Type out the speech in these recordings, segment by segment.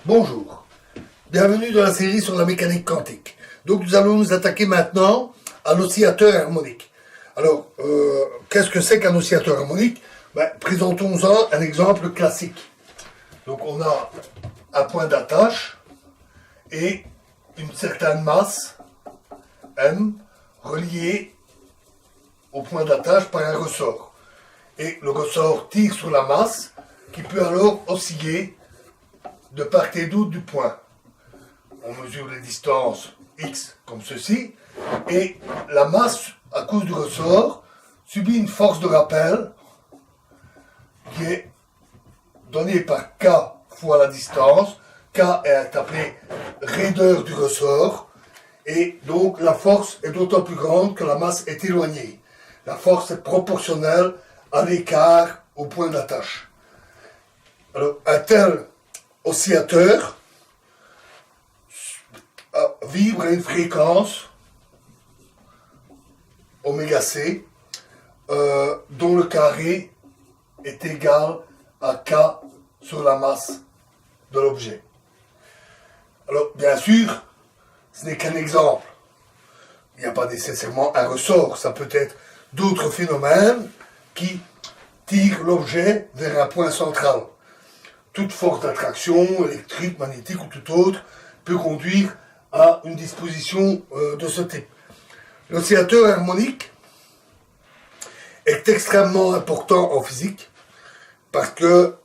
Bonjour, bienvenue dans la série sur la mécanique quantique. Donc nous allons nous attaquer maintenant à l'oscillateur harmonique. Alors, qu'est-ce que c'est qu'un oscillateur harmonique? Présentons-en un exemple classique. Donc on a un point d'attache et une certaine masse, M, reliée au point d'attache par un ressort. Et le ressort tire sur la masse qui peut alors osciller de part et d'autre du point. On mesure les distances x comme ceci, et la masse, à cause du ressort, subit une force de rappel qui est donnée par k fois la distance. K est appelé raideur du ressort, et donc la force est d'autant plus grande que la masse est éloignée. La force est proportionnelle à l'écart au point d'attache. Alors, un tel oscillateur vibre à une fréquence oméga c dont le carré est égal à k sur la masse de l'objet. Alors bien sûr, ce n'est qu'un exemple. Il n'y a pas nécessairement un ressort, ça peut être d'autres phénomènes qui tirent l'objet vers un point central. Toute force d'attraction, électrique, magnétique ou tout autre, peut conduire à une disposition de ce type. L'oscillateur harmonique est extrêmement important en physique parce que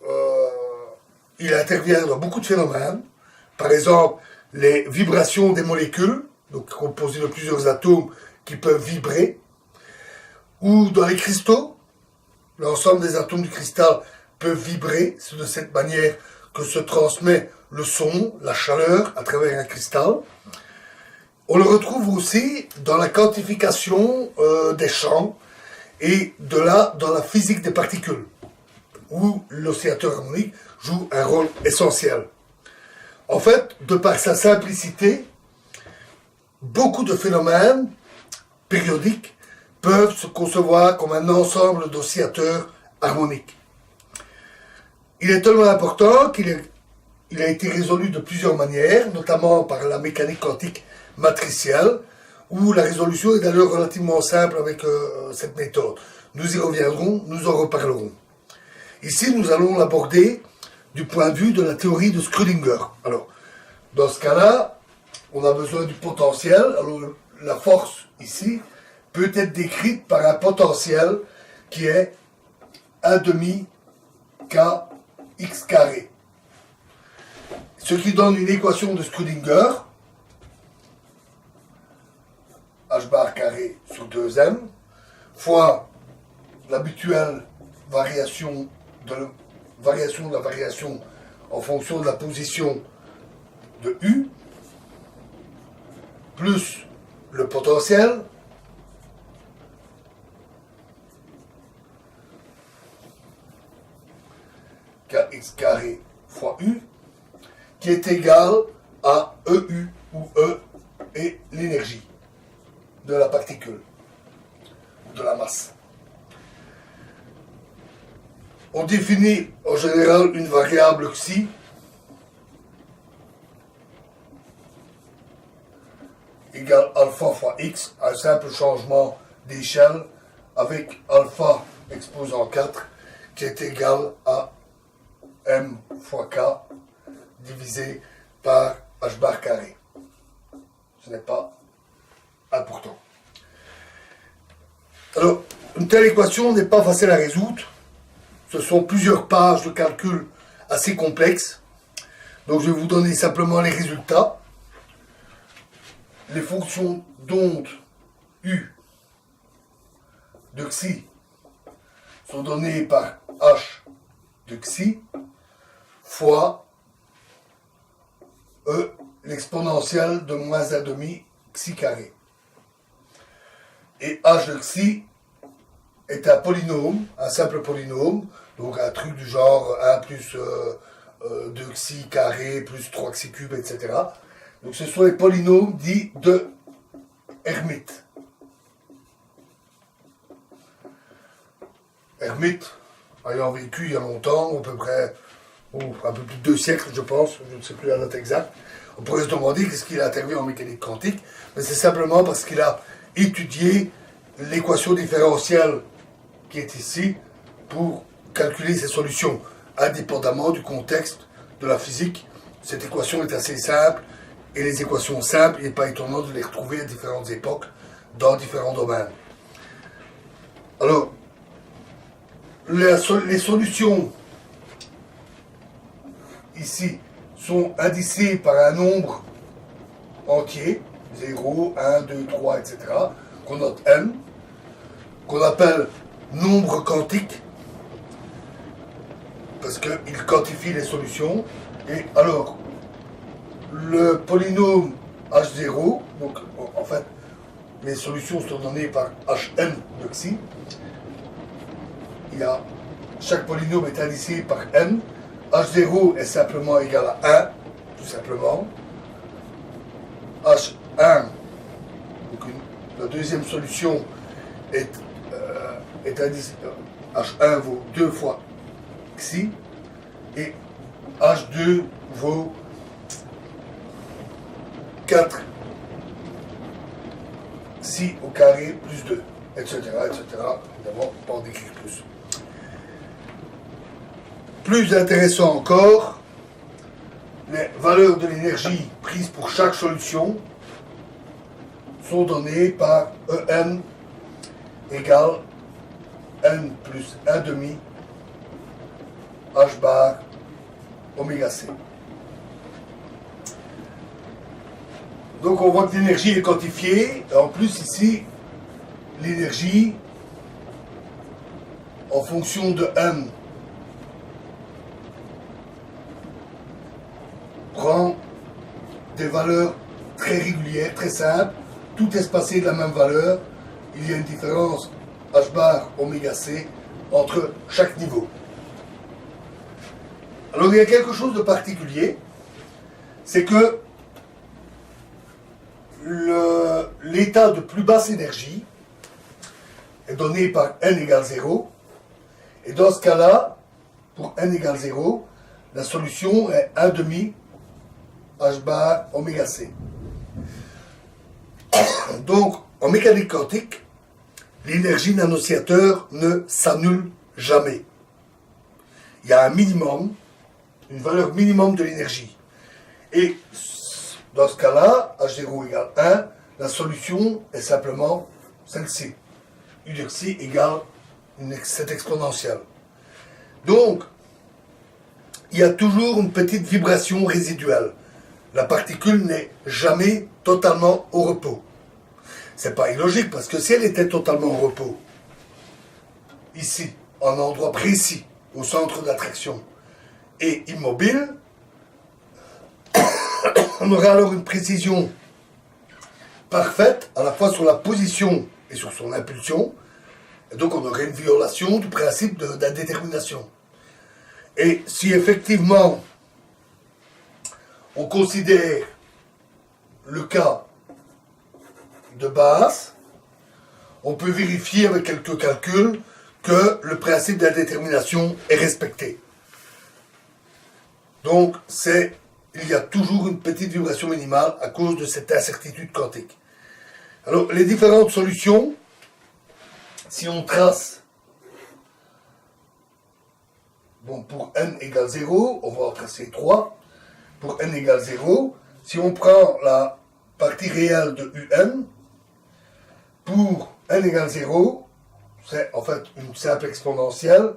il intervient dans beaucoup de phénomènes. Par exemple, les vibrations des molécules, donc composées de plusieurs atomes qui peuvent vibrer, ou dans les cristaux, l'ensemble des atomes du cristal peuvent vibrer. C'est de cette manière que se transmet le son, la chaleur à travers un cristal. On le retrouve aussi dans la quantification des champs et de là dans la physique des particules, où l'oscillateur harmonique joue un rôle essentiel. En fait, de par sa simplicité, beaucoup de phénomènes périodiques peuvent se concevoir comme un ensemble d'oscillateurs harmoniques. Il est tellement important qu'il a été résolu de plusieurs manières, notamment par la mécanique quantique matricielle, où la résolution est d'ailleurs relativement simple avec cette méthode. Nous y reviendrons, nous en reparlerons. Ici, nous allons l'aborder du point de vue de la théorie de Schrödinger. Alors, dans ce cas-là, on a besoin du potentiel. Alors, la force, ici, peut être décrite par un potentiel qui est 1/2 kx carré. Ce qui donne une équation de Schrödinger, h bar carré sur 2m, fois l'habituelle variation de la variation en fonction de la position de U, plus le potentiel, kx carré fois U, qui est égal à EU, où E est l'énergie de la particule, de la masse. On définit en général une variable xi égale alpha fois x, un simple changement d'échelle avec alpha exposant 4 qui est égal à m fois k divisé par h bar carré. Ce n'est pas important. Alors, une telle équation n'est pas facile à résoudre. Ce sont plusieurs pages de calcul assez complexes. Donc, je vais vous donner simplement les résultats. Les fonctions d'onde U de xi sont données par h de xi fois E, l'exponentielle de moins 1/2 xi carré. Et h de xi est un polynôme, un simple polynôme, donc un truc du genre 1 plus 2 xi carré plus 3 xi cube, etc. Donc ce sont les polynômes dits de Hermite. Hermite, ayant vécu il y a longtemps, à peu près ou un peu plus de 2 siècles, je pense, je ne sais plus la date exacte. On pourrait se demander qu'est-ce qu'il a intervenu en mécanique quantique, mais c'est simplement parce qu'il a étudié l'équation différentielle qui est ici pour calculer ses solutions, indépendamment du contexte de la physique. Cette équation est assez simple, et les équations simples, il n'est pas étonnant de les retrouver à différentes époques, dans différents domaines. Alors, les solutions ici sont indicées par un nombre entier, 0, 1, 2, 3, etc., qu'on note n, qu'on appelle nombre quantique, parce qu'il quantifie les solutions. Et alors, le polynôme H0, donc en fait, les solutions sont données par Hn de xi. Chaque polynôme est indicé par n. H0 est simplement égal à 1, tout simplement. H1, donc la deuxième solution est indicée. H1 vaut 2 fois xi, et H2 vaut 4 xi au carré plus 2, etc., etc. Évidemment, pas en décrire plus. Plus intéressant encore, les valeurs de l'énergie prises pour chaque solution sont données par En égale n plus 1 demi h bar oméga c. Donc on voit que l'énergie est quantifiée. En plus ici, l'énergie en fonction de n prend des valeurs très régulières, très simples. Tout espacé de la même valeur. Il y a une différence h bar oméga c entre chaque niveau. Alors il y a quelque chose de particulier, c'est que l'état de plus basse énergie est donné par n égale 0, et dans ce cas-là, pour n égale 0, la solution est 1 demi h bar oméga c. Donc, en mécanique quantique, l'énergie d'un oscillateur ne s'annule jamais. Il y a un minimum, une valeur minimum de l'énergie. Et dans ce cas-là, H0 égale 1, la solution est simplement celle-ci. U de xi égale cette exponentielle. Donc, il y a toujours une petite vibration résiduelle. La particule n'est jamais totalement au repos. C'est pas illogique, parce que si elle était totalement au repos, ici, en un endroit précis, au centre d'attraction, et immobile, on aurait alors une précision parfaite, à la fois sur la position et sur son impulsion, et donc on aurait une violation du principe d'indétermination. Et si effectivement on considère le cas de base, on peut vérifier avec quelques calculs que le principe d'indétermination est respecté. Donc il y a toujours une petite vibration minimale à cause de cette incertitude quantique. Alors les différentes solutions, si on trace, bon, pour n égale 0, on va en tracer 3. Pour n égale 0, si on prend la partie réelle de un, pour n égale 0, c'est en fait une simple exponentielle.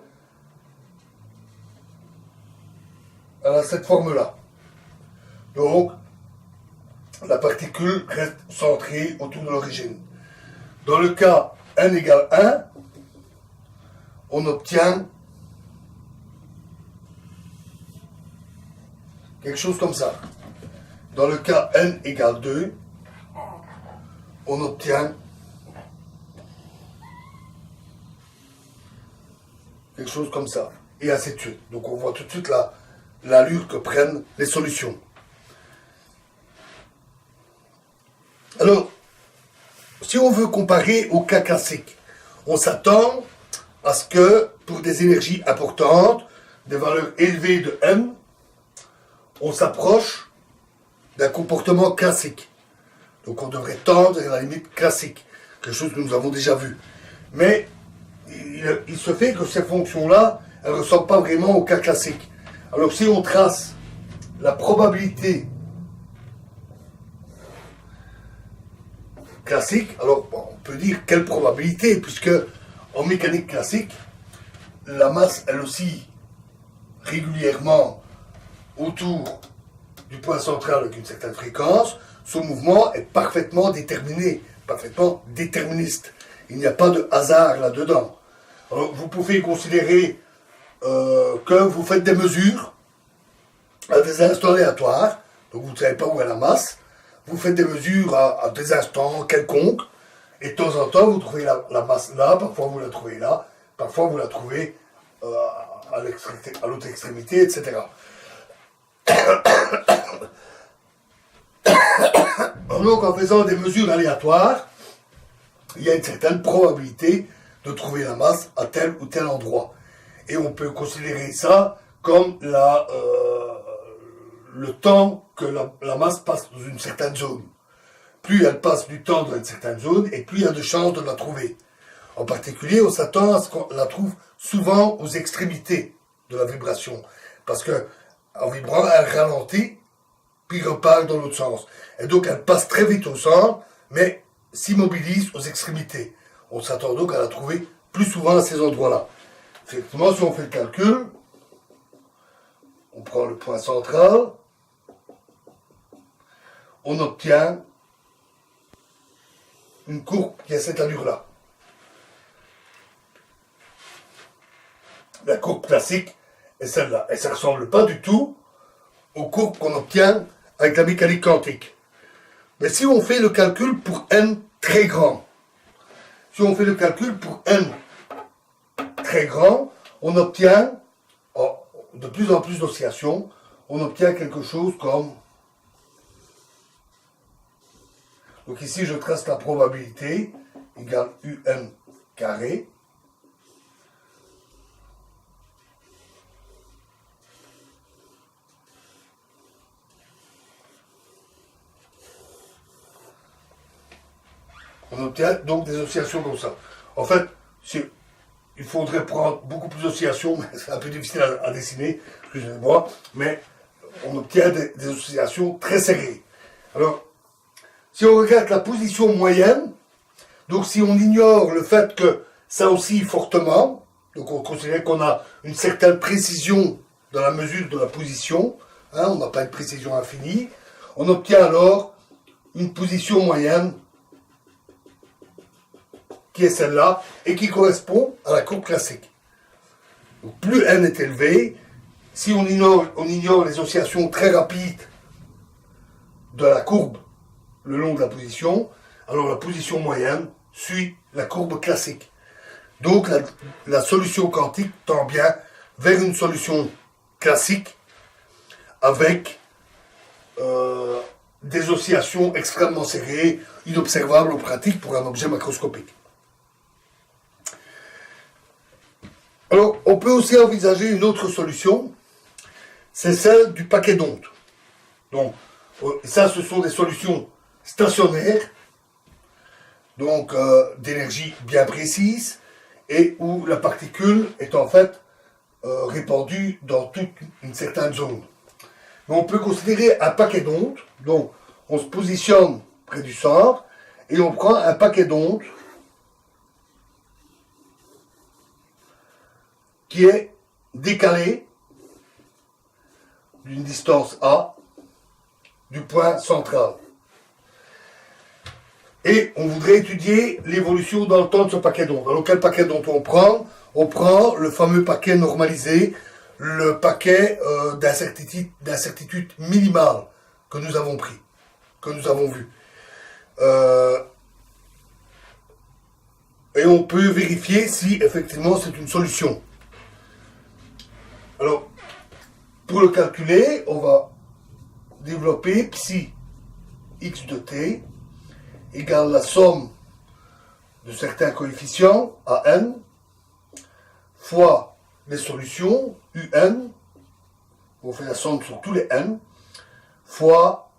Elle a cette forme-là. Donc, la particule reste centrée autour de l'origine. Dans le cas n égale 1, on obtient quelque chose comme ça. Dans le cas n égale 2, on obtient quelque chose comme ça. Et ainsi de suite. Donc on voit tout de suite l'allure que prennent les solutions. Alors, si on veut comparer au cas classique, on s'attend à ce que, pour des énergies importantes, des valeurs élevées de n, on s'approche d'un comportement classique. Donc on devrait tendre à la limite classique, quelque chose que nous avons déjà vu. Mais il se fait que ces fonctions-là, elles ne ressemblent pas vraiment au cas classique. Alors si on trace la probabilité classique, alors bon, on peut dire quelle probabilité, puisque en mécanique classique, la masse, elle oscille régulièrement autour du point central avec une certaine fréquence. Son mouvement est parfaitement déterminé, parfaitement déterministe. Il n'y a pas de hasard là-dedans. Alors, vous pouvez considérer que vous faites des mesures à des instants aléatoires, donc vous ne savez pas où est la masse, vous faites des mesures à des instants quelconques, et de temps en temps, vous trouvez la masse là, parfois vous la trouvez là, parfois vous la trouvez à l'autre extrémité, etc. Donc en faisant des mesures aléatoires, il y a une certaine probabilité de trouver la masse à tel ou tel endroit. Et on peut considérer ça comme le temps que la masse passe dans une certaine zone. Plus elle passe du temps dans une certaine zone, et plus il y a de chances de la trouver. En particulier, on s'attend à ce qu'on la trouve souvent aux extrémités de la vibration. Parce que en vibrant, elle ralentit, puis repart dans l'autre sens. Et donc elle passe très vite au centre, mais s'immobilise aux extrémités. On s'attend donc à la trouver plus souvent à ces endroits-là. Effectivement, si on fait le calcul, on prend le point central, on obtient une courbe qui a cette allure-là. La courbe classique est celle-là. Et ça ne ressemble pas du tout aux courbes qu'on obtient avec la mécanique quantique. Mais si on fait le calcul pour n très grand, si on fait le calcul pour n très grand, on obtient de plus en plus d'oscillations, on obtient quelque chose comme... Donc ici, je trace la probabilité égale un carré. On obtient donc des oscillations comme ça. En fait, il faudrait prendre beaucoup plus d'oscillations, mais c'est un peu difficile à dessiner, excusez-moi, mais on obtient des oscillations très serrées. Alors, si on regarde la position moyenne, donc si on ignore le fait que ça oscille fortement, donc on considère qu'on a une certaine précision dans la mesure de la position, on n'a pas une précision infinie, on obtient alors une position moyenne qui est celle-là, et qui correspond à la courbe classique. Donc, plus n est élevé, si on ignore les oscillations très rapides de la courbe le long de la position, alors la position moyenne suit la courbe classique. Donc la solution quantique tend bien vers une solution classique avec des oscillations extrêmement serrées, inobservables en pratique pour un objet macroscopique. Alors, on peut aussi envisager une autre solution, c'est celle du paquet d'ondes. Donc, ça, ce sont des solutions stationnaires, donc d'énergie bien précise, et où la particule est en fait répandue dans toute une certaine zone. Mais on peut considérer un paquet d'ondes, donc on se positionne près du centre, et on prend un paquet d'ondes qui est décalé d'une distance A du point central. Et on voudrait étudier l'évolution dans le temps de ce paquet d'ondes. Alors quel paquet d'ondes on prend? On prend le fameux paquet normalisé, le paquet d'incertitude minimale que nous avons pris, que nous avons vu. Et on peut vérifier si effectivement c'est une solution. Alors, pour le calculer, on va développer psi x de t égale la somme de certains coefficients à n fois les solutions, UN, on fait la somme sur tous les n, fois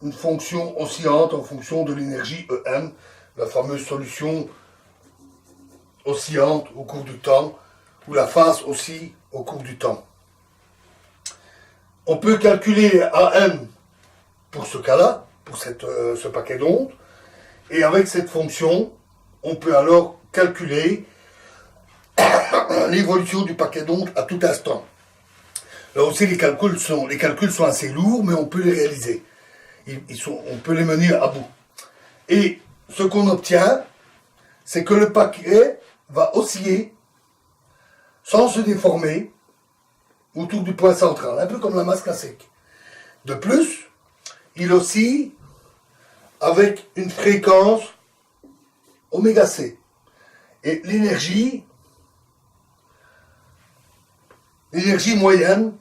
une fonction oscillante en fonction de l'énergie EN, la fameuse solution oscillante au cours du temps, où la phase oscille au cours du temps. On peut calculer AN pour ce cas-là, pour ce paquet d'ondes, et avec cette fonction, on peut alors calculer l'évolution du paquet d'ondes à tout instant. Là aussi, les calculs sont assez lourds, mais on peut les réaliser. On peut les mener à bout. Et ce qu'on obtient, c'est que le paquet va osciller sans se déformer autour du point central, un peu comme la masse classique. De plus, il oscille avec une fréquence oméga c. Et l'énergie moyenne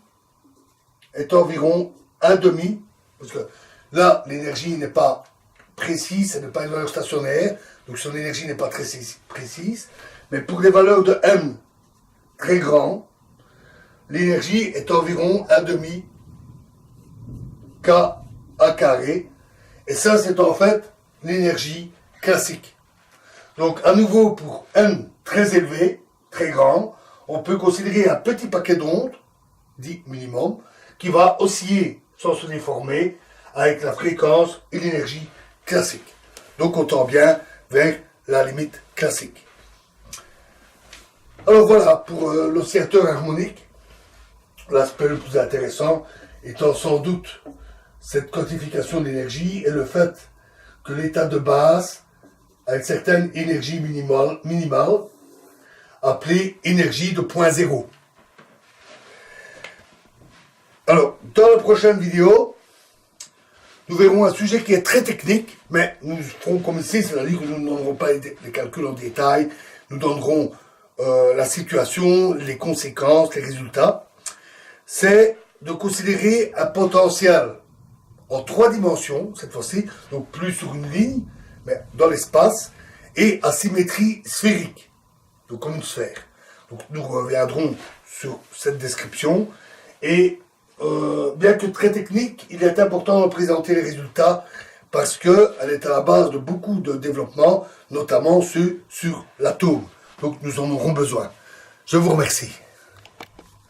est environ 1,5, parce que là, l'énergie n'est pas précise, elle n'est pas une valeur stationnaire, donc son énergie n'est pas très précise, mais pour des valeurs de M très grands, l'énergie est environ 1,5 K A carré, et ça c'est en fait l'énergie classique. Donc à nouveau pour N très élevé, très grand, on peut considérer un petit paquet d'ondes, dit minimum, qui va osciller sans se déformer avec la fréquence et l'énergie classique. Donc on tend bien vers la limite classique. Alors voilà, pour l'oscillateur harmonique, l'aspect le plus intéressant étant sans doute cette quantification d'énergie et le fait que l'état de base a une certaine énergie minimale appelée énergie de point zéro. Alors, dans la prochaine vidéo, nous verrons un sujet qui est très technique, mais nous ferons comme ici, c'est-à-dire que nous ne donnerons pas les calculs en détail, nous donnerons la situation, les conséquences, les résultats. C'est de considérer un potentiel en 3 dimensions, cette fois-ci, donc plus sur une ligne, mais dans l'espace, et à symétrie sphérique, donc comme une sphère. Donc nous reviendrons sur cette description, et bien que très technique, il est important de présenter les résultats parce qu'elle est à la base de beaucoup de développements, notamment ceux sur l'atome. Donc nous en aurons besoin. Je vous remercie.